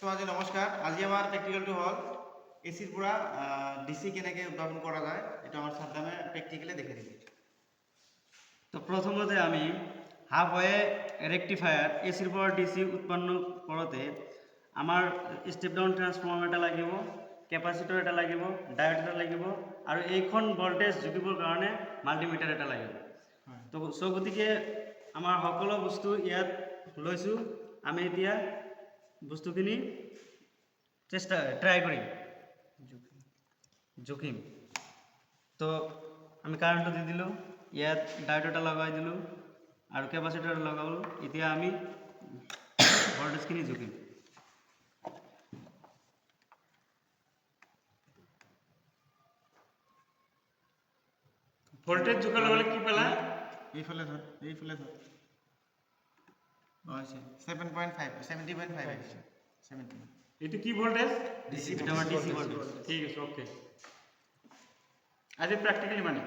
তো আজি নমস্কাৰ। আজি আমাৰ প্ৰেক্টিকেলটো হ'ল এচিৰ পৰা ডিচি কেনেকৈ উদ্ভাৱন কৰা যায়, এইটো আমাৰ ছাত্ৰমে প্ৰেক্টিকেলি দেখাই দিব। তো প্ৰথমতে আমি হাফ ওয়ে রেকটিফায়ার এসির পর ডিসি উৎপন্ন করতে আমার স্টেপ ডাউন ট্রান্সফর্মার এটা লাগিব, ক্যাপাসিটর এটা লাগিব, ডায়োড এটা লাগিব আৰু এইখন ভোল্টেজ জুখিবৰ কাৰণে মাল্টিমিটাৰ এটা লাগিব। তো গতিকে আমাৰ সকলো বস্তু ইয়াত লৈছোঁ। আমি এতিয়া বস্তুখিনি ট্ৰাই কৰিম, জুখিম। তো আমি কাৰেন্টটো দি দিলোঁ, ইয়াত ডায়োড এটা লগাই দিলোঁ আৰু কেপাচিটৰ লগালোঁ। এতিয়া আমি ভোল্টেজখিনি জুখিম। ভোল্টেজ জোখাৰ লগে কি পালা? এইফালে ধৰ, এইফালে ধৰ। হৈছে 7.5, 70.5 হৈছে 70। এইটো কি ভোল্টেজ? ডিচি এটা আমাৰ ডিচি ভোল্টেজ। ঠিক আছে, ওকে। আজি প্ৰেক্টিকেলি মানে